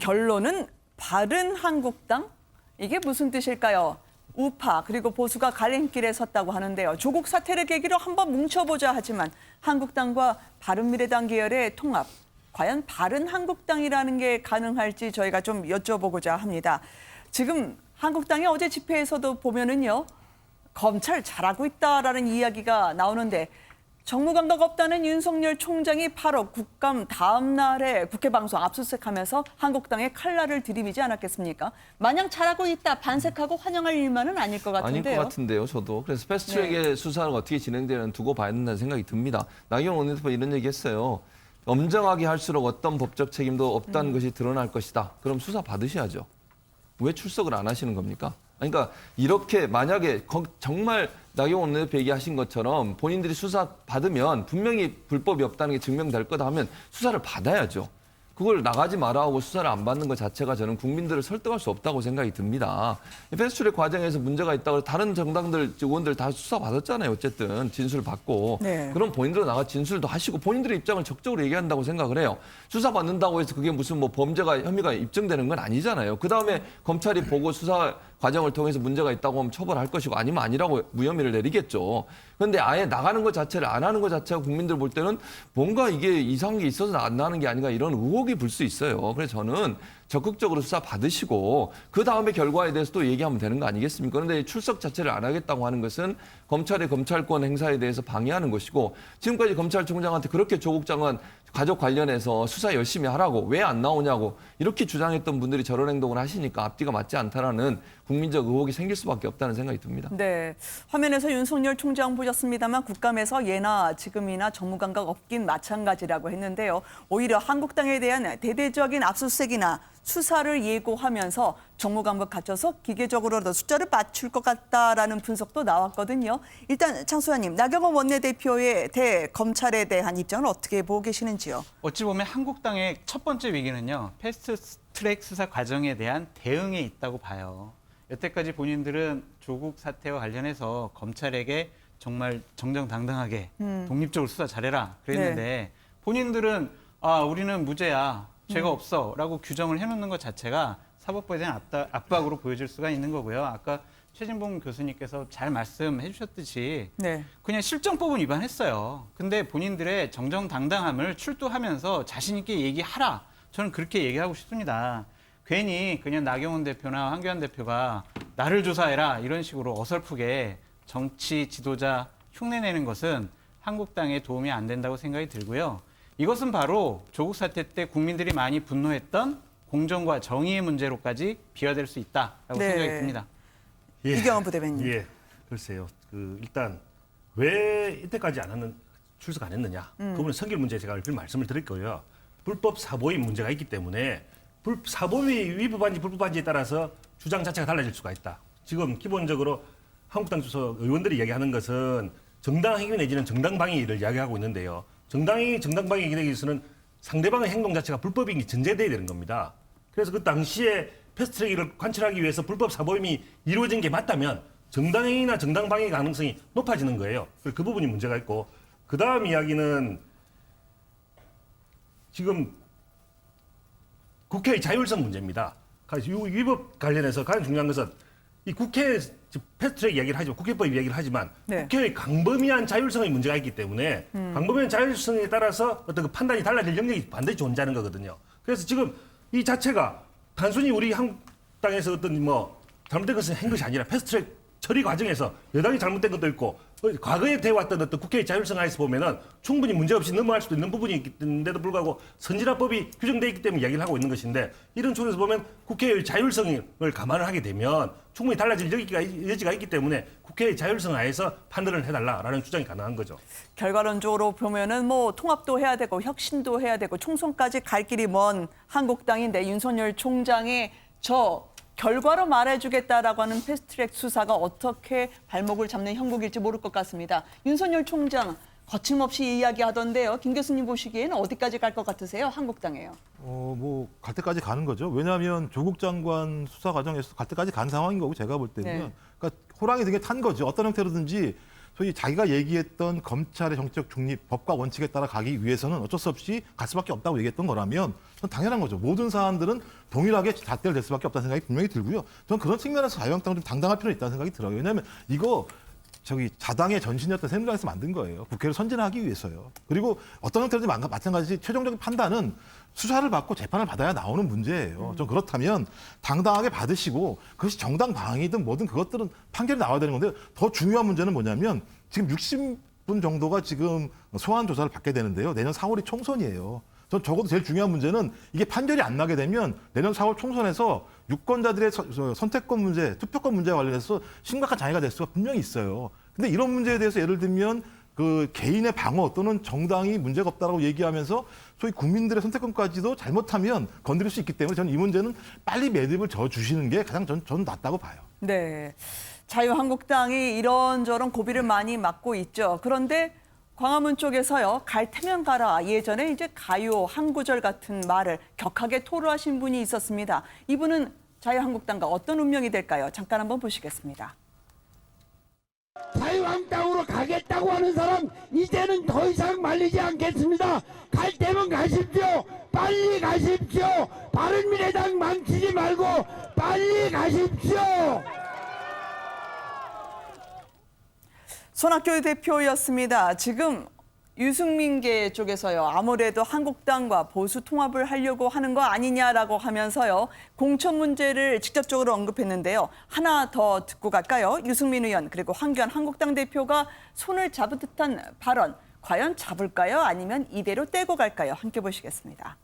결론은 바른한국당? 이게 무슨 뜻일까요? 우파 그리고 보수가 갈림길에 섰다고 하는데요. 조국 사태를 계기로 한번 뭉쳐보자 하지만 한국당과 바른미래당 계열의 통합, 과연 바른한국당이라는 게 가능할지 저희가 좀 여쭤보고자 합니다. 지금 한국당이 어제 집회에서도 보면은요. 검찰 잘하고 있다라는 이야기가 나오는데 정무감각 없다는 윤석열 총장이 8월 국감 다음 날에 국회 방송 압수수색하면서 한국당에 칼날을 들이미지 않았겠습니까? 마냥 잘하고 있다 반색하고 환영할 일만은 아닐 것 같은데요. 아닐 것 같은데요, 저도. 그래서 패스트트랙의 수사는 어떻게 진행되는 두고 봐야 된다는 생각이 듭니다. 나경원 원내대표 이런 얘기했어요. 엄정하게 할수록 어떤 법적 책임도 없다는 것이 드러날 것이다. 그럼 수사 받으셔야죠. 왜 출석을 안 하시는 겁니까? 그러니까 이렇게 만약에 정말 나경원 원내대표 얘기하신 것처럼 본인들이 수사 받으면 분명히 불법이 없다는 게 증명될 거다 하면 수사를 받아야죠. 그걸 나가지 마라 하고 수사를 안 받는 것 자체가 저는 국민들을 설득할 수 없다고 생각이 듭니다. 패스트트랙 과정에서 문제가 있다고 다른 정당들 의원들 다 수사 받았잖아요. 어쨌든 진술 받고. 네. 그럼 본인들은 나가 진술도 하시고 본인들의 입장을 적극적으로 얘기한다고 생각을 해요. 수사 받는다고 해서 그게 무슨 뭐 범죄가 혐의가 입증되는 건 아니잖아요. 그다음에 검찰이 보고 수사 과정을 통해서 문제가 있다고 하면 처벌할 것이고 아니면 아니라고 무혐의를 내리겠죠. 그런데 아예 나가는 것 자체를 안 하는 것 자체가 국민들 볼 때는 뭔가 이게 이상한 게 있어서 안 나가는 게 아닌가 이런 의혹이 불 수 있어요. 그래서 저는 적극적으로 수사 받으시고 그 다음에 결과에 대해서 또 얘기하면 되는 거 아니겠습니까? 그런데 출석 자체를 안 하겠다고 하는 것은 검찰의 검찰권 행사에 대해서 방해하는 것이고 지금까지 검찰총장한테 그렇게 조국 장관 가족 관련해서 수사 열심히 하라고 왜 안 나오냐고 이렇게 주장했던 분들이 저런 행동을 하시니까 앞뒤가 맞지 않다라는 국민적 의혹이 생길 수밖에 없다는 생각이 듭니다. 네, 화면에서 윤석열 총장 보셨습니다만 국감에서 예나 지금이나 정무감각 없긴 마찬가지라고 했는데요. 오히려 한국당에 대한 대대적인 압수수색이나 수사를 예고하면서 정무감각 갖춰서 기계적으로도 숫자를 맞출 것 같다라는 분석도 나왔거든요. 일단 장소연님, 나경원 원내대표의 대검찰에 대한 입장을 어떻게 보고 계시는지요? 어찌 보면 한국당의 첫 번째 위기는요. 패스트트랙 수사 과정에 대한 대응에 있다고 봐요. 여태까지 본인들은 조국 사태와 관련해서 검찰에게 정말 정정당당하게 독립적으로 수사 잘해라 그랬는데 네. 본인들은 우리는 무죄야. 죄가 없어라고 규정을 해놓는 것 자체가 사법부에 대한 압박으로 보여질 수가 있는 거고요. 아까 최진봉 교수님께서 잘 말씀해 주셨듯이 네. 그냥 실정법은 위반했어요. 근데 본인들의 정정당당함을 출두하면서 자신 있게 얘기하라. 저는 그렇게 얘기하고 싶습니다. 괜히 그냥 나경원 대표나 황교안 대표가 나를 조사해라 이런 식으로 어설프게 정치 지도자 흉내내는 것은 한국당에 도움이 안 된다고 생각이 들고요. 이것은 바로 조국 사태 때 국민들이 많이 분노했던 공정과 정의의 문제로까지 비화될 수 있다라고 네. 생각이 듭니다. 이경원 부대변인. 예, 글쎄요. 일단 왜 이때까지 출석 안 했느냐. 그분은 성질 문제 제가 얼핏 말씀을 드릴 거예요. 불법 사보임 문제가 있기 때문에 사보임이 위법한지 불법한지에 따라서 주장 자체가 달라질 수가 있다. 지금 기본적으로 한국당 소속 의원들이 이야기하는 것은 정당 행위 내지는 정당 방위를 이야기하고 있는데요. 정당방위에 되기 위해서는 상대방의 행동 자체가 불법인 게 전제돼야 되는 겁니다. 그래서 그 당시에 패스트트랙을 관철하기 위해서 불법 사보임이 이루어진 게 맞다면 정당행위나 정당방위 가능성이 높아지는 거예요. 그 부분이 문제가 있고 그 다음 이야기는 지금 국회의 자율성 문제입니다. 위법 관련해서 가장 중요한 것은 이 국회 패스트트랙 이야기를 하지만 국회법 이야기를 하지만 네. 국회의 광범위한 자율성의 문제가 있기 때문에 광범위한 자율성에 따라서 어떤 그 판단이 달라질 영역이 반드시 존재하는 거거든요. 그래서 지금 이 자체가 단순히 우리 한국당에서 어떤 잘못된 것을 한 것이 아니라 패스트트랙 처리 과정에서 여당이 잘못된 것도 있고 과거에 돼왔던 어떤 국회의 자율성 하에서 보면은 충분히 문제없이 넘어갈 수도 있는 부분이 있는데도 불구하고 선진화법이 규정되어 있기 때문에 이야기를 하고 있는 것인데 이런 쪽에서 보면 국회의 자율성을 감안을 하게 되면 충분히 달라질 여지가 있기 때문에 국회의 자율성 하에서 판단을 해달라라는 주장이 가능한 거죠. 결과론적으로 보면은 통합도 해야 되고 혁신도 해야 되고 총선까지 갈 길이 먼 한국당인데 윤석열 총장의 결과로 말해주겠다라고 하는 패스트트랙 수사가 어떻게 발목을 잡는 형국일지 모를 것 같습니다. 윤석열 총장 거침없이 이야기하던데요. 김 교수님 보시기에는 어디까지 갈 것 같으세요? 한국당에요. 갈 때까지 가는 거죠. 왜냐하면 조국 장관 수사 과정에서 갈 때까지 간 상황인 거고 제가 볼 때는 네. 그러니까 호랑이 등에 탄 거죠. 어떤 형태로든지 소위 자기가 얘기했던 검찰의 정치적 중립, 법과 원칙에 따라 가기 위해서는 어쩔 수 없이 갈 수밖에 없다고 얘기했던 거라면 전 당연한 거죠. 모든 사안들은 동일하게 잣대를 댈 수밖에 없다는 생각이 분명히 들고요. 저는 그런 측면에서 자유한국당은 좀 당당할 필요는 있다는 생각이 들어요. 왜냐하면 이거 자당의 전신이었던 새누리당에서 만든 거예요. 국회를 선진화하기 위해서요. 그리고 어떤 형태로든 마찬가지 최종적인 판단은 수사를 받고 재판을 받아야 나오는 문제예요. 좀 그렇다면 당당하게 받으시고 그것이 정당 방위든 뭐든 그것들은 판결이 나와야 되는 건데 더 중요한 문제는 뭐냐면 지금 60분 정도가 지금 소환 조사를 받게 되는데요. 내년 4월이 총선이에요. 전 적어도 제일 중요한 문제는 이게 판결이 안 나게 되면 내년 4월 총선에서 유권자들의 선택권 문제, 투표권 문제와 관련해서 심각한 장애가 될 수가 분명히 있어요. 근데 이런 문제에 대해서 예를 들면 그 개인의 방어 또는 정당이 문제가 없다라고 얘기하면서 소위 국민들의 선택권까지도 잘못하면 건드릴 수 있기 때문에 저는 이 문제는 빨리 매듭을 져주시는 게 가장 저는 낫다고 봐요. 네. 자유한국당이 이런저런 고비를 많이 맞고 있죠. 그런데 광화문 쪽에서요, 갈 테면 가라. 예전에 이제 가요, 한 구절 같은 말을 격하게 토로하신 분이 있었습니다. 이분은 자유한국당과 어떤 운명이 될까요? 잠깐 한번 보시겠습니다. 자유한국당으로 가겠다고 하는 사람 이제는 더 이상 말리지 않겠습니다. 갈 때면 가십시오. 빨리 가십시오. 바른미래당 망치지 말고 빨리 가십시오. 손학규 대표였습니다. 지금 유승민계 쪽에서요. 아무래도 한국당과 보수 통합을 하려고 하는 거 아니냐라고 하면서요. 공천 문제를 직접적으로 언급했는데요. 하나 더 듣고 갈까요? 유승민 의원 그리고 황교안 한국당 대표가 손을 잡은 듯한 발언. 과연 잡을까요? 아니면 이대로 떼고 갈까요? 함께 보시겠습니다.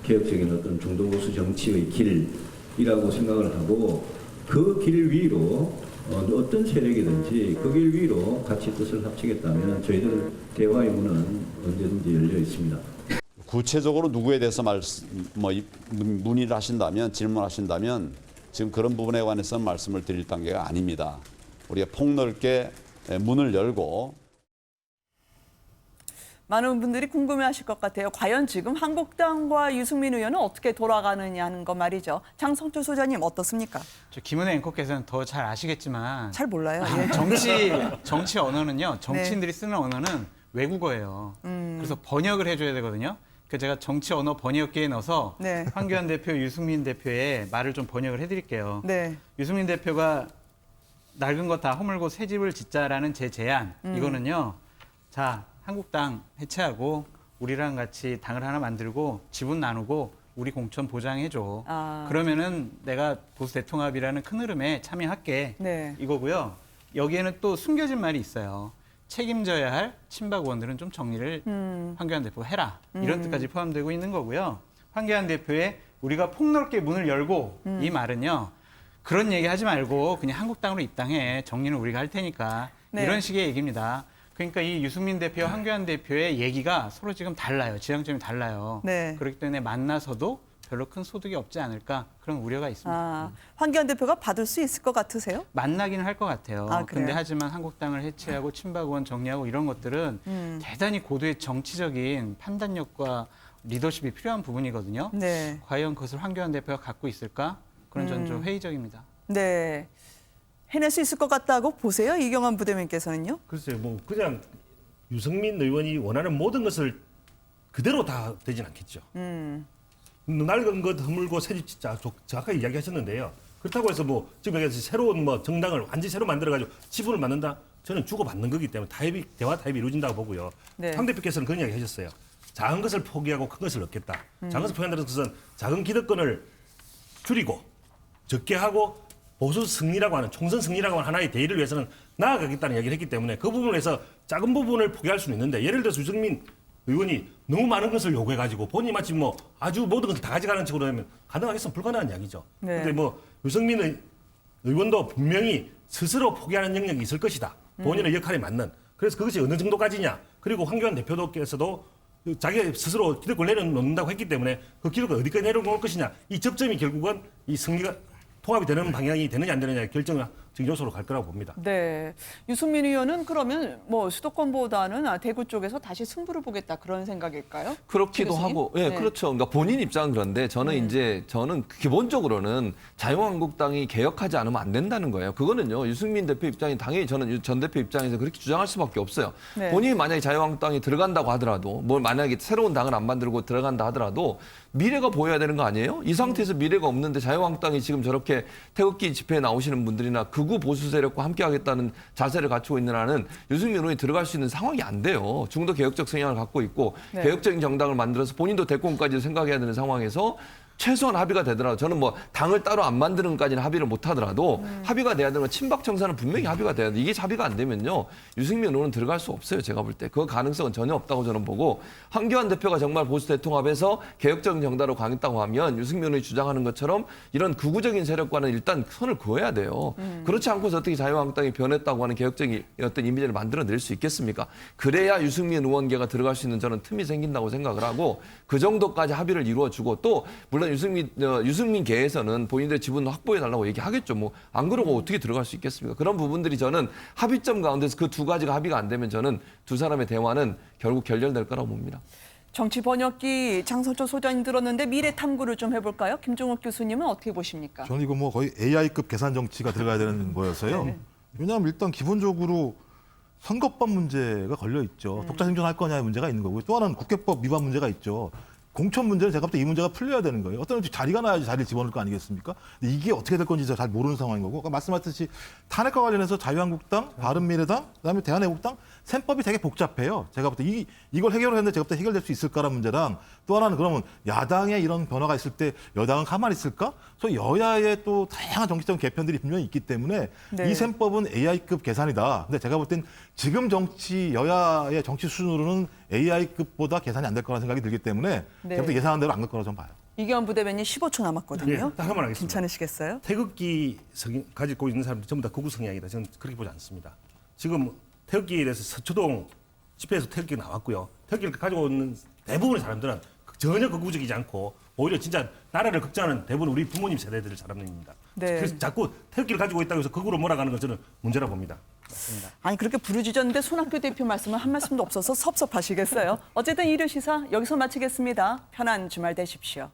개혁적인 어떤 중도보수 정치의 길이라고 생각을 하고 그 길 위로 어떤 세력이든지 그 길 위로 같이 뜻을 합치겠다면 저희들 대화의 문은 언제든지 열려 있습니다. 구체적으로 누구에 대해서 문의를 하신다면 질문하신다면 지금 그런 부분에 관해서는 말씀을 드릴 단계가 아닙니다. 우리가 폭넓게 문을 열고 많은 분들이 궁금해하실 것 같아요. 과연 지금 한국당과 유승민 의원은 어떻게 돌아가느냐 하는 거 말이죠. 장성철 소장님 어떻습니까? 저 김은혜 앵커께서는 더 잘 아시겠지만 잘 몰라요. 예. 정치 언어는요. 정치인들이 쓰는 언어는 외국어예요. 그래서 번역을 해줘야 되거든요. 그래서 제가 정치 언어 번역기에 넣어서 네. 황교안 대표, 유승민 대표의 말을 좀 번역을 해드릴게요. 네. 유승민 대표가 낡은 거 다 허물고 새 집을 짓자라는 제 제안. 이거는요. 자, 한국당 해체하고 우리랑 같이 당을 하나 만들고 지분 나누고 우리 공천 보장해줘. 그러면은 내가 보수 대통합이라는 큰 흐름에 참여할게. 네. 이거고요. 여기에는 또 숨겨진 말이 있어요. 책임져야 할 친박 의원들은 좀 정리를 황교안 대표가 해라. 이런 뜻까지 포함되고 있는 거고요. 황교안 대표의 우리가 폭넓게 문을 열고 이 말은요. 그런 얘기 하지 말고 그냥 한국당으로 입당해. 정리는 우리가 할 테니까. 네. 이런 식의 얘기입니다. 그러니까 이 유승민 대표와 황교안 대표의 얘기가 서로 지금 달라요. 지향점이 달라요. 네. 그렇기 때문에 만나서도 별로 큰 소득이 없지 않을까 그런 우려가 있습니다. 황교안 대표가 받을 수 있을 것 같으세요? 만나기는 할 것 같아요. 그래요? 근데 하지만 한국당을 해체하고 친박 의원 정리하고 이런 것들은 대단히 고도의 정치적인 판단력과 리더십이 필요한 부분이거든요. 네. 과연 그것을 황교안 대표가 갖고 있을까? 그런 전 좀 회의적입니다. 네. 해낼 수 있을 것 같다고 보세요? 이경환 부대변인께서는요? 글쎄요, 뭐 그냥 유승민 의원이 원하는 모든 것을 그대로 다 되진 않겠죠. 낡은 것 허물고 새집 진짜 정확하게 이야기하셨는데요. 그렇다고 해서 뭐 지금 여기서 새로운 뭐 정당을 완전히 새로 만들어가지고 지분을 만든다? 저는 주고받는 거기 때문에 대화 타협이 이루어진다고 보고요. 네. 황 대표께서는 그런 이야기 하셨어요. 작은 것을 포기하고 큰 것을 얻겠다. 작은 것을 포기한다는 것은 작은 기득권을 줄이고 적게 하고 보수 승리라고 하는 총선 승리라고 하는 하나의 대의를 위해서는 나아가겠다는 이야기를 했기 때문에 그 부분을 해서 작은 부분을 포기할 수는 있는데 예를 들어서 유승민 의원이 너무 많은 것을 요구해가지고 본인이 마치 뭐 아주 모든 것을 다 가져가는 식으로 하면 가능하겠으면 불가능한 이야기죠. 네. 근데 뭐 유승민 의원도 분명히 스스로 포기하는 영역이 있을 것이다. 본인의 역할에 맞는. 그래서 그것이 어느 정도까지냐. 그리고 황교안 대표께서도 자기 스스로 기득권을 내려놓는다고 했기 때문에 그 기득권 어디까지 내려놓을 것이냐. 이 접점이 결국은 이 승리가 통합이 되는 방향이 되느냐 안 되느냐 결정을 지금 요소로 갈 거라고 봅니다. 네. 유승민 의원은 그러면 뭐 수도권보다는 대구 쪽에서 다시 승부를 보겠다 그런 생각일까요? 그렇기도 교수님? 하고, 예, 네. 그렇죠. 그러니까 본인 입장은 그런데 저는 기본적으로는 자유한국당이 개혁하지 않으면 안 된다는 거예요. 그거는요, 유승민 대표 입장이 당연히 저는 전 대표 입장에서 그렇게 주장할 수밖에 없어요. 네. 본인이 만약에 자유한국당이 들어간다고 하더라도, 뭐 만약에 새로운 당을 안 만들고 들어간다 하더라도 미래가 보여야 되는 거 아니에요? 이 상태에서 미래가 없는데 자유한국당이 지금 저렇게 태극기 집회에 나오시는 분들이나 극우 보수 세력과 함께하겠다는 자세를 갖추고 있는 한은 유승민 의원이 들어갈 수 있는 상황이 안 돼요. 중도 개혁적 성향을 갖고 있고 네. 개혁적인 정당을 만들어서 본인도 대권까지 생각해야 되는 상황에서 최소한 합의가 되더라도 저는 뭐 당을 따로 안 만드는 것까지는 합의를 못 하더라도 합의가 돼야 되는 건 친박 청사는 분명히 합의가 돼야 돼. 이게 합의가 안 되면요. 유승민 의원은 들어갈 수 없어요. 제가 볼 때. 그 가능성은 전혀 없다고 저는 보고 황교안 대표가 정말 보수 대통합에서 개혁적인 정당으로 가겠다고 하면 유승민 의원이 주장하는 것처럼 이런 극우적인 세력과는 일단 선을 그어야 돼요. 그렇지 않고서 어떻게 자유한국당이 변했다고 하는 개혁적인 어떤 이미지를 만들어낼 수 있겠습니까? 그래야 유승민 의원계가 들어갈 수 있는 저는 틈이 생긴다고 생각을 하고 그 정도까지 합의를 이루어주고 또 물론 유승민계에서는 본인들의 지분 확보해달라고 얘기하겠죠. 뭐 안 그러고 어떻게 들어갈 수 있겠습니까? 그런 부분들이 저는 합의점 가운데서 그 두 가지가 합의가 안 되면 저는 두 사람의 대화는 결국 결렬될 거라고 봅니다. 정치 번역기 장성철 소장님 들었는데 미래 탐구를 좀 해볼까요? 김종욱 교수님은 어떻게 보십니까? 저는 이거 뭐 거의 AI급 계산 정치가 들어가야 되는 거여서요. 네. 왜냐하면 일단 기본적으로 선거법 문제가 걸려 있죠. 독자 생존할 거냐의 문제가 있는 거고요. 또 하나는 국회법 위반 문제가 있죠. 공천 문제는 제가 볼 때 이 문제가 풀려야 되는 거예요. 어떤 자리가 나야지 자리를 집어넣을 거 아니겠습니까? 근데 이게 어떻게 될 건지 잘 모르는 상황인 거고. 아까 말씀하셨듯이 탄핵과 관련해서 자유한국당, 바른미래당, 그다음에 대한애국당 셈법이 되게 복잡해요. 제가 볼 때 이걸 해결했는데 제가 볼 때 해결될 수 있을까라는 문제랑 또 하나는 그러면 야당의 이런 변화가 있을 때 여당은 가만히 있을까? 저 여야의 또 다양한 정치적 개편들이 분명히 있기 때문에 네. 이 셈법은 AI급 계산이다. 근데 제가 볼 땐 지금 정치 여야의 정치 수준으로는 AI급보다 계산이 안 될 거라는 생각이 들기 때문에 네. 제가 볼 때 예상한 대로 안 갈 거라고 저는 봐요. 이경환 부대변인 15초 남았거든요. 예, 딱 한번 하겠습니다. 괜찮으시겠어요? 태극기 가지고 있는 사람들 전부 다 극우 성향이다. 저는 그렇게 보지 않습니다. 지금 태극기에 대해서 서초동 집회에서 태극기가 나왔고요. 태극기를 가지고 있는 대부분의 사람들은 전혀 극우적이지 않고 오히려 진짜 나라를 걱정하는 대부분 우리 부모님 세대들 사람들입니다. 네. 그래서 자꾸 태극기를 가지고 있다고 해서 극우로 몰아가는 건 저는 문제라고 봅니다. 아니 그렇게 부르짖었는데 손학규 대표 말씀은 한 말씀도 없어서 섭섭하시겠어요. 어쨌든 일요시사 여기서 마치겠습니다. 편한 주말 되십시오.